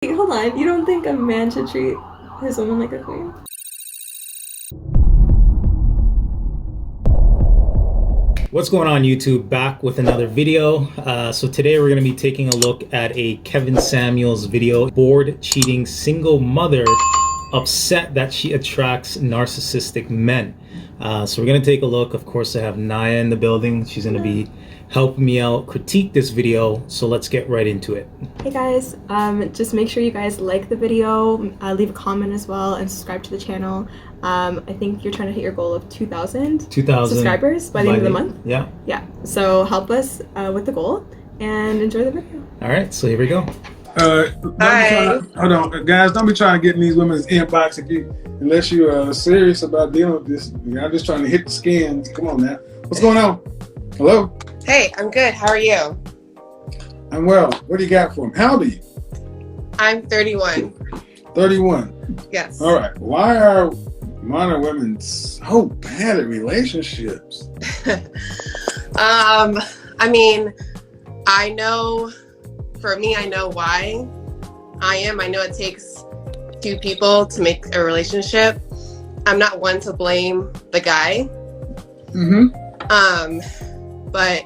Wait, hold on. You don't think a man should treat his woman like a queen? What's going on, YouTube? Back with another video. So today we're going to be taking a look at a Kevin Samuels video. Bored cheating single mother upset that she attracts narcissistic men. So we're going to take a look. Of course, I have Naya in the building. She's going to be helping me out critique this video. So let's get right into it. Hey guys, just make sure you guys like the video, leave a comment as well, and subscribe to the channel. I think you're trying to hit your goal of 2,000 subscribers by the end of the month. Yeah. Yeah. So help us with the goal and enjoy the video. All right. So here we go. Hold on, guys. Don't be trying to get in these women's inbox unless you are serious about dealing with this. I'm just trying to hit the scans. Come on now. What's going on? Hello? Hey, I'm good. How are you? I'm well. What do you got for me? How old are you? I'm 31. 31. Yes. All right. Why are modern women so bad at relationships? I mean, I know, for me, I know why I am. I know it takes two people to make a relationship. I'm not one to blame the guy. But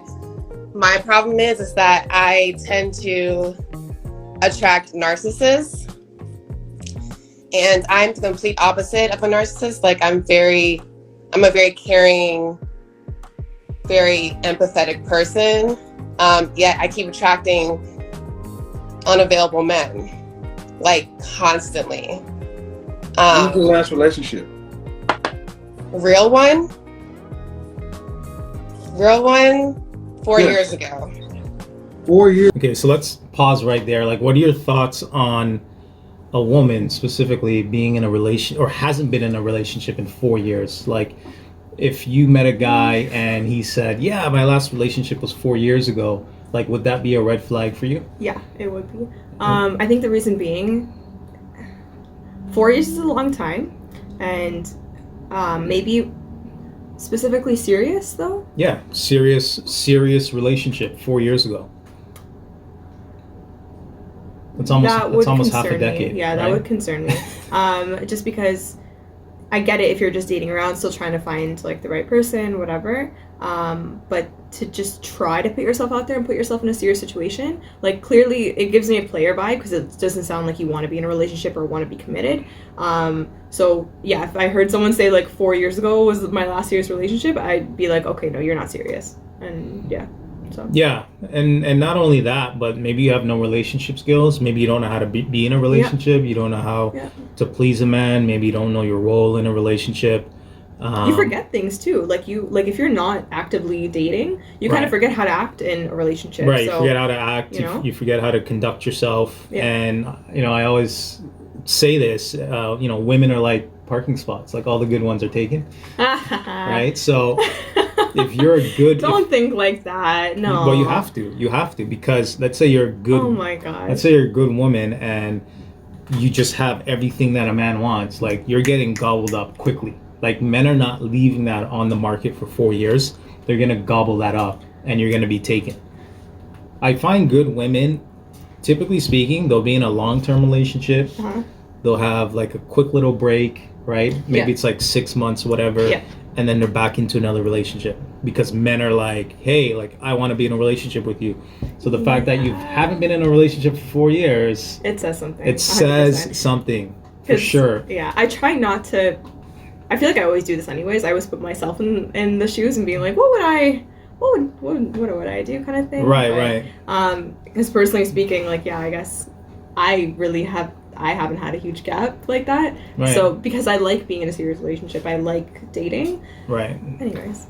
my problem is that I tend to attract narcissists, and I'm the complete opposite of a narcissist. Like I'm a very caring, very empathetic person. Yet I keep attracting unavailable men, like constantly. When was your last relationship? Real one, 4 years ago. 4 years. Okay, so let's pause right there. Like, what are your thoughts on a woman specifically being in a relation or hasn't been in a relationship in 4 years? Like, if you met a guy and he said, yeah, my last relationship was 4 years ago, like, would that be a red flag for you? Yeah, it would be. I think the reason being, 4 years is a long time, and maybe specifically serious though? Yeah, serious relationship 4 years ago. It's almost half a decade. Yeah, that would concern me. Just because I get it if you're just dating around, still trying to find like the right person, whatever. But to just try to put yourself out there and put yourself in a serious situation, like clearly it gives me a player vibe because it doesn't sound like you want to be in a relationship or want to be committed. So yeah, if I heard someone say like 4 years ago was my last serious relationship, I'd be like, okay, no, you're not serious. And yeah. So. Yeah, and not only that, but maybe you have no relationship skills. Maybe you don't know how to be in a relationship. Yeah. You don't know how to please a man. Maybe you don't know your role in a relationship. You forget things too. Like if you're not actively dating, you kind of forget how to act in a relationship. Right, so, you forget how to act. You forget how to conduct yourself. Yeah. And I always say this. Women are like parking spots. Like all the good ones are taken. Right. So. If you're a good... Don't think like that, no. Well, you have to, because let's say you're a good... Oh my God. Let's say you're a good woman and you just have everything that a man wants. Like, you're getting gobbled up quickly. Like, men are not leaving that on the market for 4 years. They're going to gobble that up and you're going to be taken. I find good women, typically speaking, they'll be in a long-term relationship. They'll have like a quick little break, right? Maybe it's like 6 months, whatever. Yeah. And then they're back into another relationship because men are like, hey, like I want to be in a relationship with you. So the fact that you haven't been in a relationship for 4 years, it says something. It 100%. Says something for sure. Yeah, I try not to. I feel like I always do this anyways. I always put myself in the shoes and being like, what would I do, kind of thing. Right. Because personally speaking, like I guess I haven't had a huge gap like that. Right. So because I like being in a serious relationship, I like dating. Right. Anyways.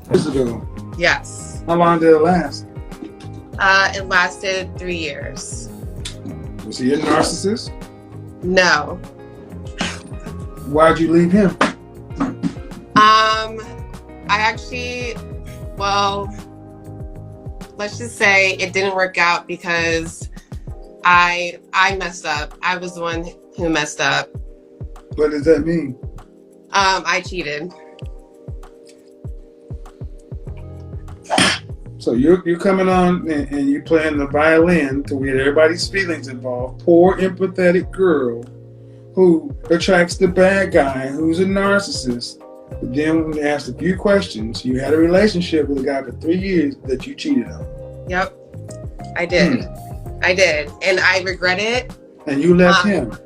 Yes. How long did it last? It lasted 3 years. Was he a narcissist? No. Why'd you leave him? I actually, let's just say it didn't work out because I messed up. I was the one who messed up. What does that mean? I cheated. So you're coming on and you're playing the violin to get everybody's feelings involved. Poor empathetic girl who attracts the bad guy who's a narcissist. But then when they asked a few questions, you had a relationship with a guy for 3 years that you cheated on. Yep, I did. I did, and I regret it. And you left him.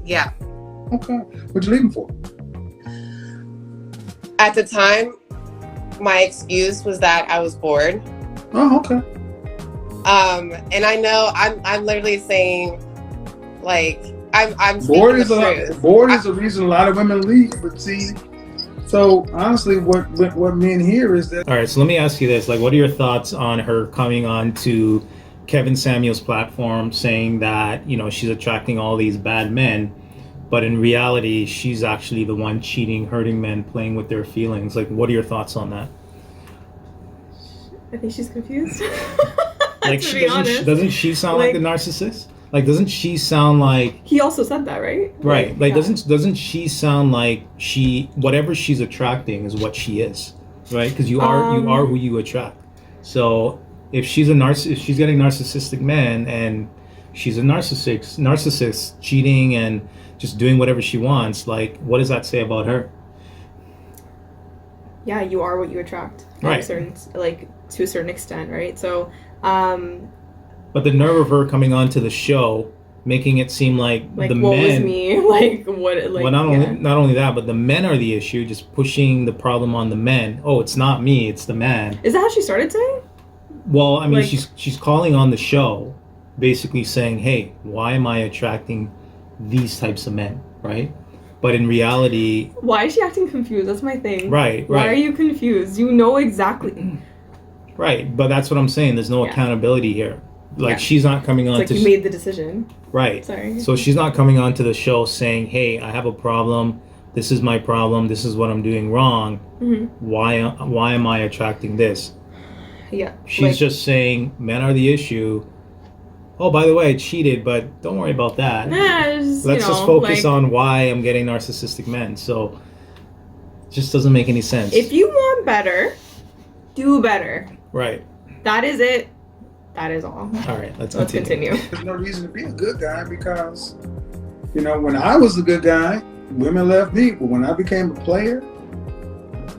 Yeah. Okay. What'd you leave him for? At the time, my excuse was that I was bored. Oh, okay. And I know I'm literally saying, like, I'm bored is truth. a reason a lot of women leave. But see, so honestly, what men hear is that. All right, so let me ask you this: like, what are your thoughts on her coming on to Kevin Samuels' platform, saying that she's attracting all these bad men, but in reality, she's actually the one cheating, hurting men, playing with their feelings? Like, what are your thoughts on that? I think she's confused. Like, doesn't she sound like the narcissist? Like, doesn't she sound like... He also said that, right? Right. Like, yeah. Doesn't she sound like whatever she's attracting is what she is, right? Because you are who you attract. So if she's if she's getting narcissistic men and she's a narcissist cheating and just doing whatever she wants, like, what does that say about her? Yeah, you are what you attract. Right. To a certain extent, right? So, but the nerve of her coming onto the show, making it seem like the what men, was me? Like, what? Like, well, not only that, but the men are the issue, just pushing the problem on the men. Oh, it's not me, it's the man. Is that how she started saying? Well, I mean, she's calling on the show, basically saying, "Hey, why am I attracting these types of men?" Right? But in reality, why is she acting confused? That's my thing. Right. Why are you confused? You know exactly. Right, but that's what I'm saying. There's no accountability here. Like, she's not coming on to... you made the decision. Right. Sorry. So she's not coming on to the show saying, hey, I have a problem. This is my problem. This is what I'm doing wrong. Mm-hmm. Why am I attracting this? Yeah. She's just saying, men are the issue. Oh, by the way, I cheated, but don't worry about that. Let's just focus on why I'm getting narcissistic men. So it just doesn't make any sense. If you want better, do better. Right. That is it. That is all. All right, let's continue. There's no reason to be a good guy because, when I was a good guy, women left me. But when I became a player,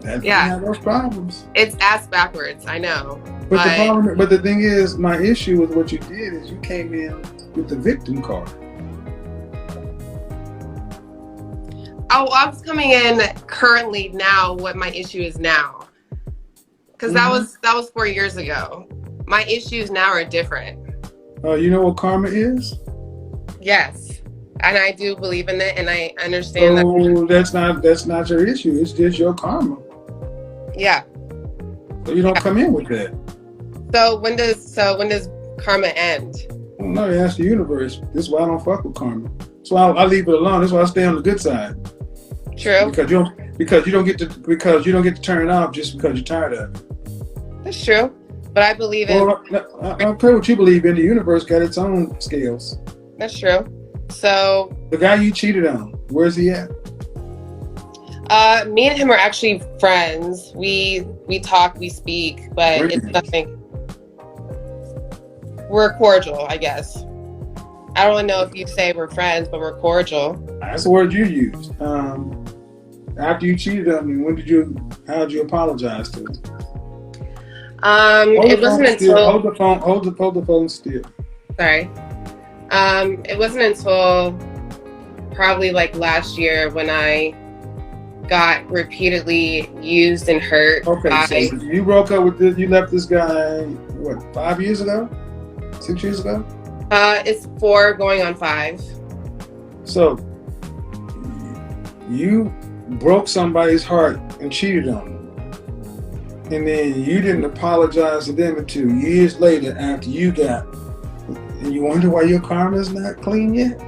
that didn't have those problems. It's ass backwards, I know. But the thing is, my issue with what you did is you came in with the victim card. Oh, I was coming in currently now what my issue is now. Because that was 4 years ago. My issues now are different. You know what karma is? Yes. And I do believe in it, and I understand that. That's not your issue. It's just your karma. Yeah. So you don't come in with that. So when does karma end? Well, no, ask the universe. This is why I don't fuck with karma. So I leave it alone. That's why I stay on the good side. True. Because you don't get to turn it off just because you're tired of it. That's true. But I believe in. Well, I don't care what you believe in. The universe got its own scales. That's true. So the guy you cheated on, where's he at? Me and him are actually friends. We talk, we speak, but it's nothing. We're cordial, I guess. I don't know if you say we're friends, but we're cordial. That's the word you used. After you cheated on me, how did you apologize to him? It wasn't until hold the phone still. Sorry. It wasn't until probably like last year when I got repeatedly used and hurt. Okay, so you broke up with this. You left this guy 5 years ago? 6 years ago? It's 4 going on 5. So you broke somebody's heart and cheated on them. And then you didn't apologize to them until years later after you got, and you wonder why your karma is not clean yet?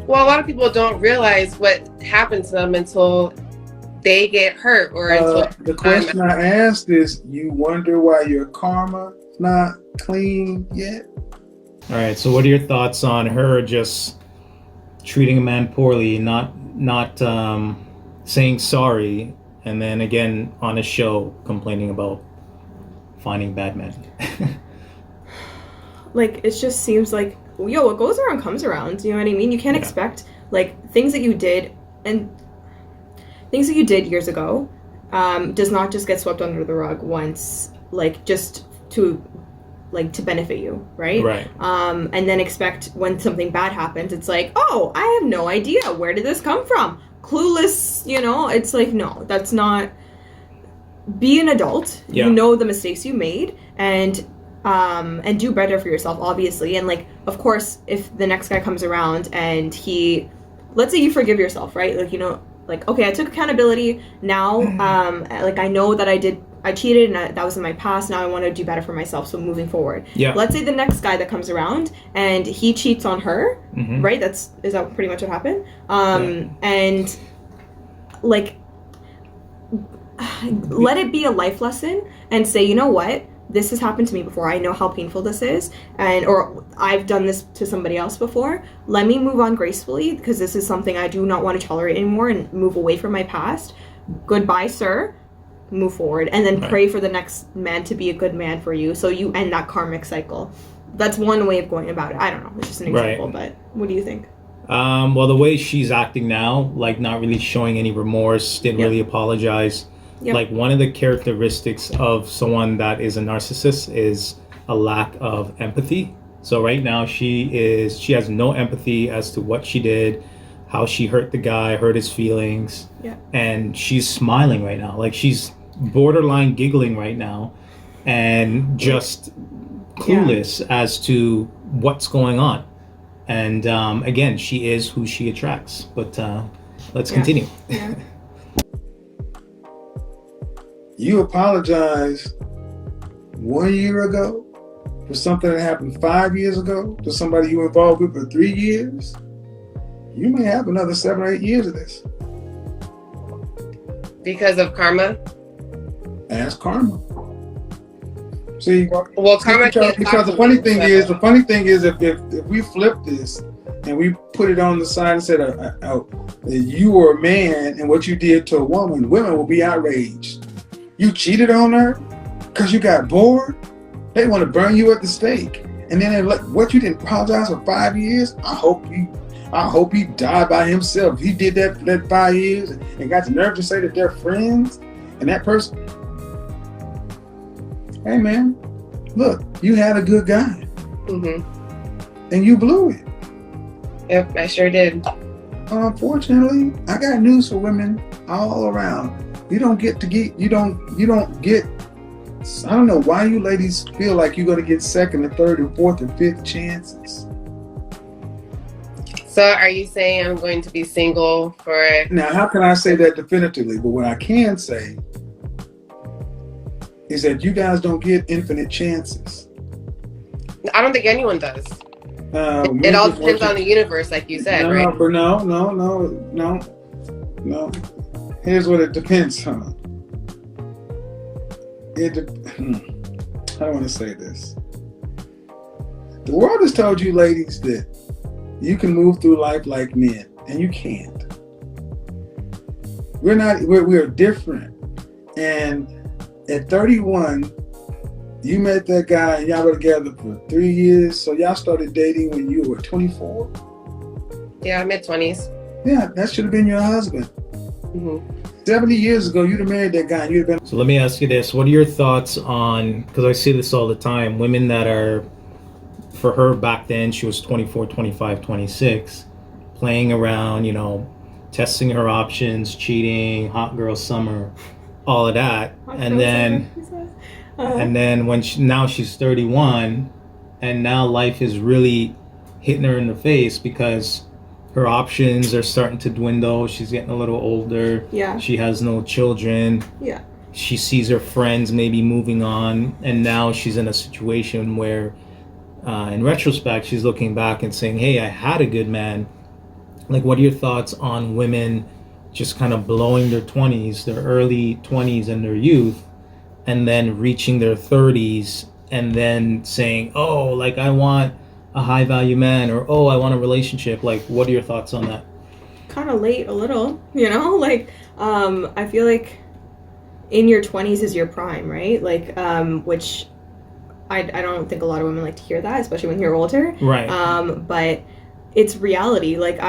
Well, a lot of people don't realize what happened to them until they get hurt or until... The question I asked is, you wonder why your karma is not clean yet? All right, so what are your thoughts on her just treating a man poorly, not saying sorry, and then again on a show complaining about finding bad men. Like, it just seems like, yo, what goes around comes around. You know what I mean? You can't expect, like, things that you did years ago does not just get swept under the rug once, like, just to benefit you, right? Right. And then expect when something bad happens, it's like, oh, I have no idea. Where did this come from? Clueless, you know? It's like, no, that's not... Be an adult. Yeah. You know the mistakes you made, and do better for yourself, obviously. And, like, of course, if the next guy comes around and let's say you forgive yourself, right? Like, you know, like, okay, I took accountability. Now, like, I know that I cheated and that was in my past. Now I want to do better for myself. So moving forward, let's say the next guy that comes around and he cheats on her, right? Is that pretty much what happened? And, like, let it be a life lesson and say, you know what? This has happened to me before. I know how painful this is, or I've done this to somebody else before. Let me move on gracefully, because this is something I do not want to tolerate anymore, and move away from my past. Goodbye, sir. Move forward, and then pray for the next man to be a good man for you, so you end that karmic cycle. That's one way of going about it. I don't know. It's just an example, but what do you think? Well, the way she's acting now, like, not really showing any remorse, didn't really apologize. Like, one of the characteristics of someone that is a narcissist is a lack of empathy. So right now she has no empathy as to what she did, how she hurt the guy, hurt his feelings. And she's smiling right now. Like, she's borderline giggling right now and just clueless as to what's going on. And again, she is who she attracts. But let's continue. You apologized 1 year ago for something that happened 5 years ago to somebody you were involved with for 3 years. You may have another 7 or 8 years of this. Because of karma? Ask karma. See, Karma can't because the funny thing is, if we flip this and we put it on the side and said, that you were a man and what you did to a woman, women will be outraged. You cheated on her because you got bored. They want to burn you at the stake. And then what, you didn't apologize for 5 years? I hope he died by himself. He did that 5 years and got the nerve to say that they're friends. And that person, hey man, look, you had a good guy. And you blew it. Yep, I sure did. Unfortunately, I got news for women all around. You don't get, I don't know why you ladies feel like you're going to get second and third and fourth and fifth chances. So are you saying I'm going to be single for... Now, how can I say that definitively? But what I can say is that you guys don't get infinite chances. I don't think anyone does. It all depends on the universe, like you said, right? But no. Here's what it depends on. I don't want to say this. The world has told you, ladies, that you can move through life like men, and you can't. We're different. And at 31, you met that guy and y'all were together for 3 years, so y'all started dating when you were 24? Yeah, mid-20s. Yeah, that should have been your husband. 70 years ago, you'd have married that guy and you'd have been... So let me ask you this. What are your thoughts on, because I see this all the time, women that are, for her back then, she was 24, 25, 26, playing around, you know, testing her options, cheating, hot girl summer, all of that. And then when now she's 31, and now life is really hitting her in the face because her options are starting to dwindle. She's getting a little older. She has no children. She sees her friends maybe moving on, and now she's in a situation where, in retrospect, she's looking back and saying, hey, I had a good man. Like, what are your thoughts on women just kind of blowing their 20s, their early 20s and their youth, and then reaching their 30s and then saying, oh, like, I want a high value man, or oh, I want a relationship? Like, what are your thoughts on that? Kind of late a little, you know, like I feel like in your 20s is your prime, right? Like, which I don't think a lot of women like to hear that, especially when you're older. Right. But it's reality. Like,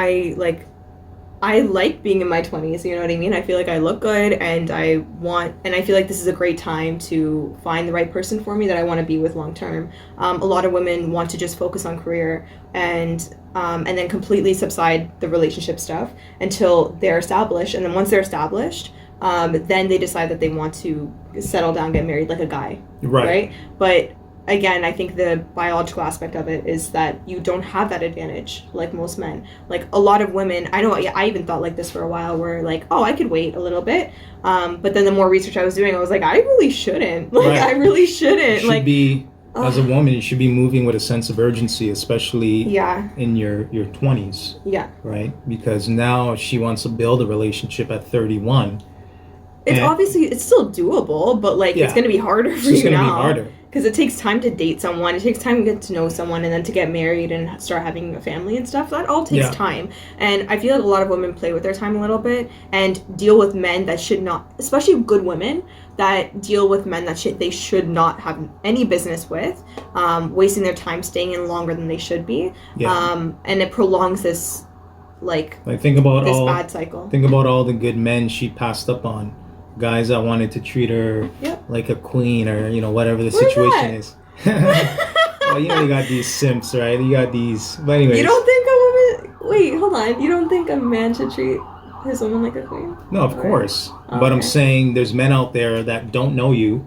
I like being in my 20s, you know what I mean? I feel like I look good, and I feel like this is a great time to find the right person for me that I want to be with long term. A lot of women want to just focus on career and then completely subside the relationship stuff until they're established. And then once they're established, then they decide that they want to settle down, get married like a guy. Right? But again, I think the biological aspect of it is that you don't have that advantage like most men. Like, a lot of women, I know, I even thought like this for a while, where like, oh, I could wait a little bit. But then the more research I was doing, I was like, I really shouldn't. Like, I really shouldn't. Like, as a woman, you should be moving with a sense of urgency, especially in your 20s. Yeah. Right? Because now she wants to build a relationship at 31. It's still doable, but like, it's going to be harder for you now. It's going to be harder. Because it takes time to date someone, it takes time to get to know someone, and then to get married and start having a family and stuff. That all takes time. And I feel like a lot of women play with their time a little bit and deal with men that should not, especially good women, that deal with men that they should not have any business with, wasting their time staying in longer than they should be. And it prolongs this, think about this bad cycle. Think about all the good men she passed up on. Guys that wanted to treat her like a queen, or whatever the situation is. Well, you got these simps, right? You got these. But anyways, you don't think a woman? Wait, hold on. You don't think a man should treat his woman like a queen? No, of course. But I'm saying there's men out there that don't know you,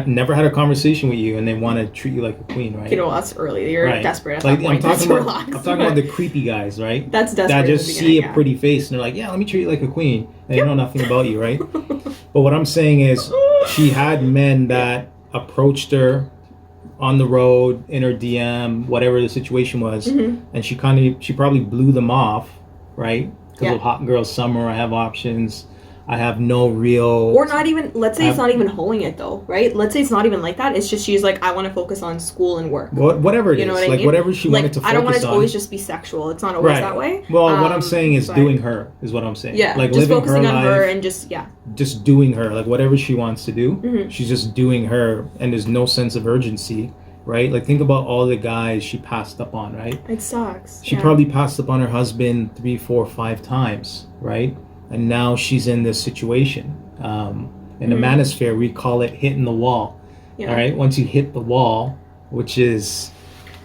never had a conversation with you, and they want to treat you like a queen, right? That's early. You're desperate at that point. I'm talking about the creepy guys, right? That's desperate. That just see a pretty face and they're like, yeah, let me treat you like a queen. And they know nothing about you, right? But what I'm saying is, she had men that approached her on the road, in her DM, whatever the situation was, and she probably blew them off, right? Because of hot girl summer, I have options. I have no real... Or not even... Let's say it's not even holding it, though, right? Let's say it's not even like that. It's just she's like, I want to focus on school and work. Whatever it is. What I mean? Whatever she wanted to focus on. I don't want it to always just be sexual. It's not always that way. Well, what I'm saying is doing her, is what I'm saying. Yeah, like, just living focusing her on life, her and just, just doing her. Like, whatever she wants to do, she's just doing her, and there's no sense of urgency, right? Like, think about all the guys she passed up on, right? It sucks. She probably passed up on her husband 3, 4, 5 times, right? And now she's in this situation. In the manosphere, we call it hitting the wall. All right. Once you hit the wall, which is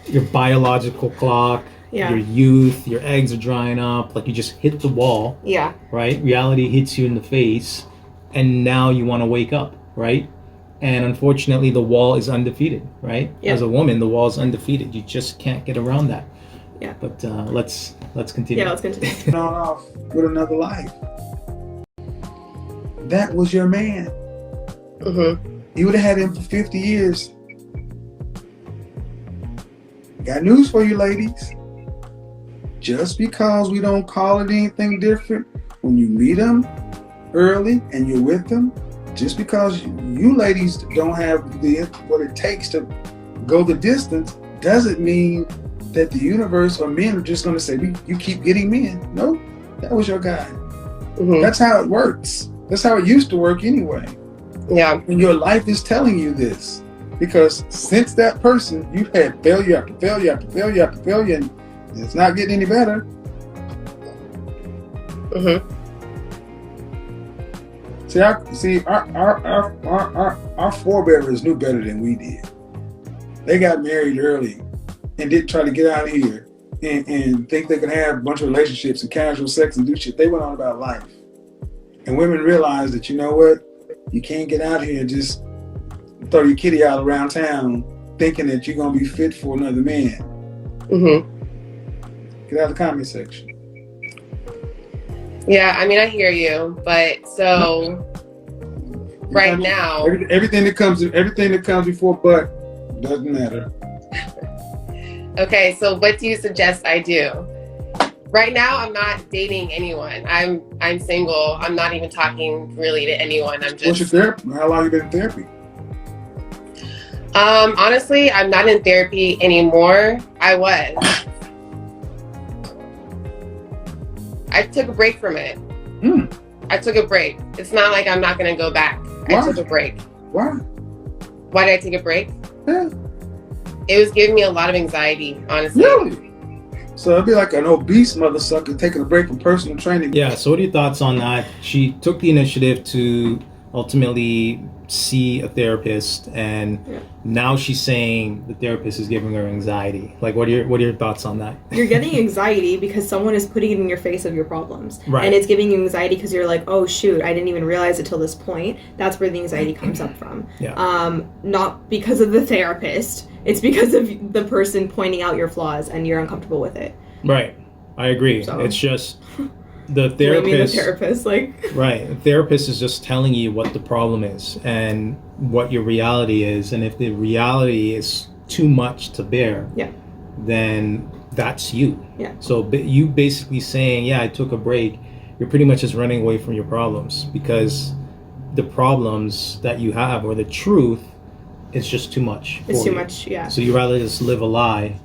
your biological clock, your youth, your eggs are drying up. Like, you just hit the wall. Yeah. Right. Reality hits you in the face, and now you want to wake up. Right. And unfortunately, the wall is undefeated. Right. Yeah. As a woman, the wall is undefeated. You just can't get around that. Yeah. But let's continue. Yeah, let's continue. On off with another life. That was your man. You would have had him for 50 years. Got news for you, ladies. Just because we don't call it anything different, when you meet him early and you're with them, just because you ladies don't have what it takes to go the distance, doesn't mean that the universe or men are just going to say, you keep getting men. No, that was your guy. That's how it works. That's how it used to work anyway. Yeah. And your life is telling you this. Because since that person, you've had failure after failure after failure after failure, and it's not getting any better. See, our forebears knew better than we did. They got married early and didn't try to get out of here and think they could have a bunch of relationships and casual sex and do shit. They went on about life. And women realize that, you know what, you can't get out here and just throw your kitty out around town thinking that you're going to be fit for another man. Get out of the comment section. Yeah, I mean, I hear you, but so right now, everything that comes before but doesn't matter. Okay, so what do you suggest I do? Right now, I'm not dating anyone. I'm single. I'm not even talking really to anyone. I'm just. What's your therapy? How long have you been in therapy? Honestly, I'm not in therapy anymore. I was. I took a break from it. I took a break. It's not like I'm not going to go back. Why? I took a break. Why? Why did I take a break? Yeah. It was giving me a lot of anxiety, honestly. Really? So it'd be like an obese mother sucker taking a break from personal training. Yeah, so what are your thoughts on that? She took the initiative to ultimately see a therapist, and now she's saying the therapist is giving her anxiety. Like, what are your thoughts on that? You're getting anxiety because someone is putting it in your face of your problems. Right. And it's giving you anxiety because you're like, oh shoot, I didn't even realize it till this point. That's where the anxiety comes up from. Yeah. Not because of the therapist. It's because of the person pointing out your flaws and you're uncomfortable with it. Right. I agree. So. It's just the therapist, like right. The therapist is just telling you what the problem is and what your reality is, and if the reality is too much to bear, then that's you. Yeah. So you basically saying, yeah, I took a break. You're pretty much just running away from your problems because the problems that you have, or the truth, is just too much. It's too much. Yeah. So you rather just live a lie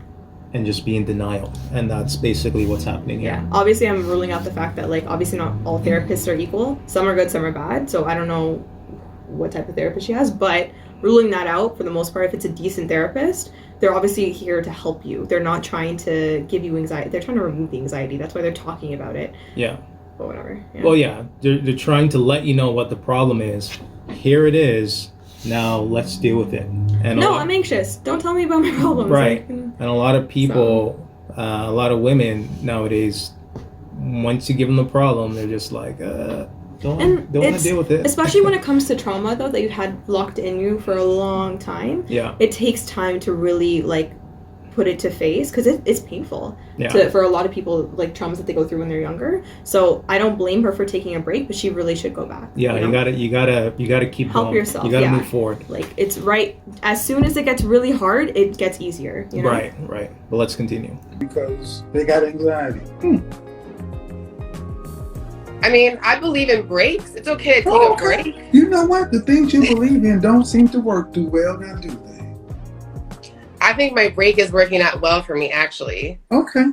and just be in denial, and that's basically what's happening here. Yeah, obviously I'm ruling out the fact that, like, obviously not all therapists are equal. Some are good, some are bad, so I don't know what type of therapist she has, but ruling that out, for the most part, if it's a decent therapist, they're obviously here to help you. They're not trying to give you anxiety. They're trying to remove the anxiety. That's why they're talking about it. Yeah. But whatever. Yeah. Well, yeah, they're trying to let you know what the problem is. Here it is. Now let's deal with it. And no, I'm anxious. Don't tell me about my problems. Right. Like, and a lot of people, a lot of women nowadays, once you give them the problem, they're just like, don't want to deal with it. Especially when it comes to trauma, though, that you've had locked in you for a long time. Yeah. It takes time to really, like, put it to face, because it's painful for a lot of people, like, traumas that they go through when they're younger. So I don't blame her for taking a break, but she really should go back. Yeah, you gotta keep help going. yourself. You gotta move forward. Like, it's right, as soon as it gets really hard, it gets easier, you know? Right. But let's continue. Because they got anxiety. I mean, I believe in breaks. It's okay to take a break. You know what? The things you believe in don't seem to work too well now, do they? I think my break is working out well for me, actually. Okay.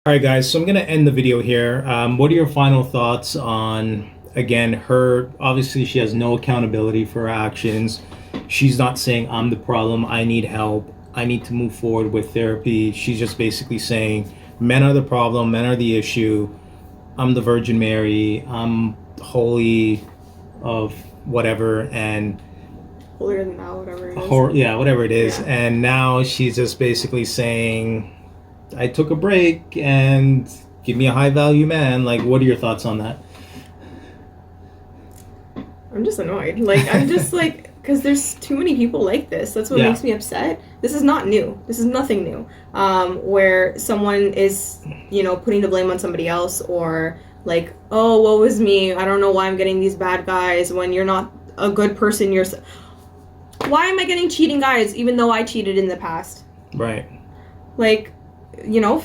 All right, guys, so I'm going to end the video here. What are your final thoughts on, again, her, obviously she has no accountability for her actions. She's not saying I'm the problem, I need help, I need to move forward with therapy. She's just basically saying men are the problem, men are the issue. I'm the Virgin Mary, I'm holy of whatever, and Holier than thou, whatever it is. yeah, whatever it is. Yeah. And now she's just basically saying, I took a break and give me a high value man. Like, what are your thoughts on that? I'm just annoyed. Like, I'm just like, because there's too many people like this. That's what Yeah. makes me upset. This is not new. This is nothing new. Where someone is, you know, putting the blame on somebody else, or like, oh, woe is me. I don't know why I'm getting these bad guys when you're not a good person yourself. Why am I getting cheating guys even though I cheated in the past? Right. Like, you know,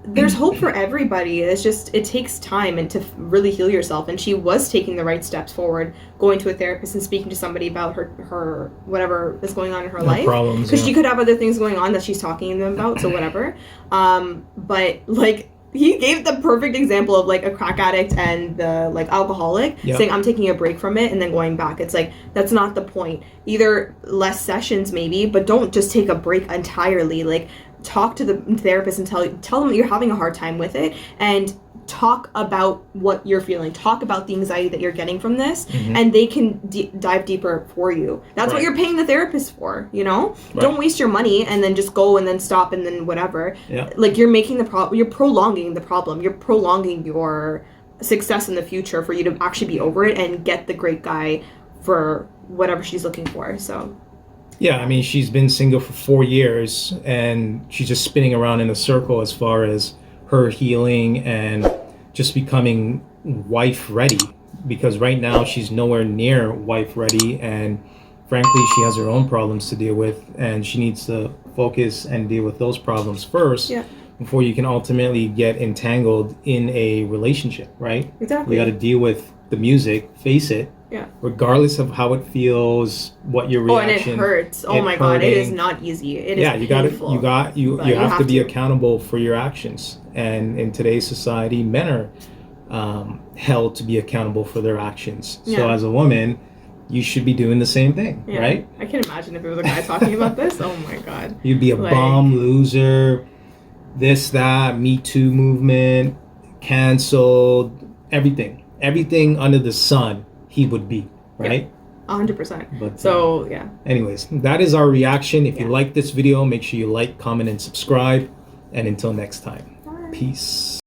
there's hope for everybody. It's just, it takes time and to really heal yourself. And she was taking the right steps forward, going to a therapist and speaking to somebody about her whatever is going on in her life. Problems. Because she could have other things going on that she's talking to them about, so whatever. But like, he gave the perfect example of like a crack addict and the like alcoholic saying, I'm taking a break from it and then going back. It's like, that's not the point. Either less sessions maybe, but don't just take a break entirely. Like, talk to the therapist and tell them that you're having a hard time with it, and talk about what you're feeling. Talk about the anxiety that you're getting from this, and they can dive deeper for you. That's what you're paying the therapist for, you know? Don't waste your money and then just go and then stop and then whatever. Like, you're making the problem, you're prolonging the problem. You're prolonging your success in the future for you to actually be over it and get the great guy for whatever she's looking for. So yeah, I mean, she's been single for 4 years and she's just spinning around in a circle as far as her healing and just becoming wife ready, because right now she's nowhere near wife ready, and frankly she has her own problems to deal with, and she needs to focus and deal with those problems first before you can ultimately get entangled in a relationship, right? Exactly. You got to deal with the music, face it, regardless of how it feels, what your reaction. And it hurts. Oh my god, it is not easy. It is painful. You have to be accountable for your actions. And in today's society, men are held to be accountable for their actions. So as a woman, you should be doing the same thing, right? I can imagine if it was a guy talking about this. Oh my god. You'd be a bum, loser, this, that, Me Too movement, canceled, everything under the sun he would be, right? 100%. But so yeah, anyways, that is our reaction. If you like this video, make sure you like, comment, and subscribe, and until next time, peace.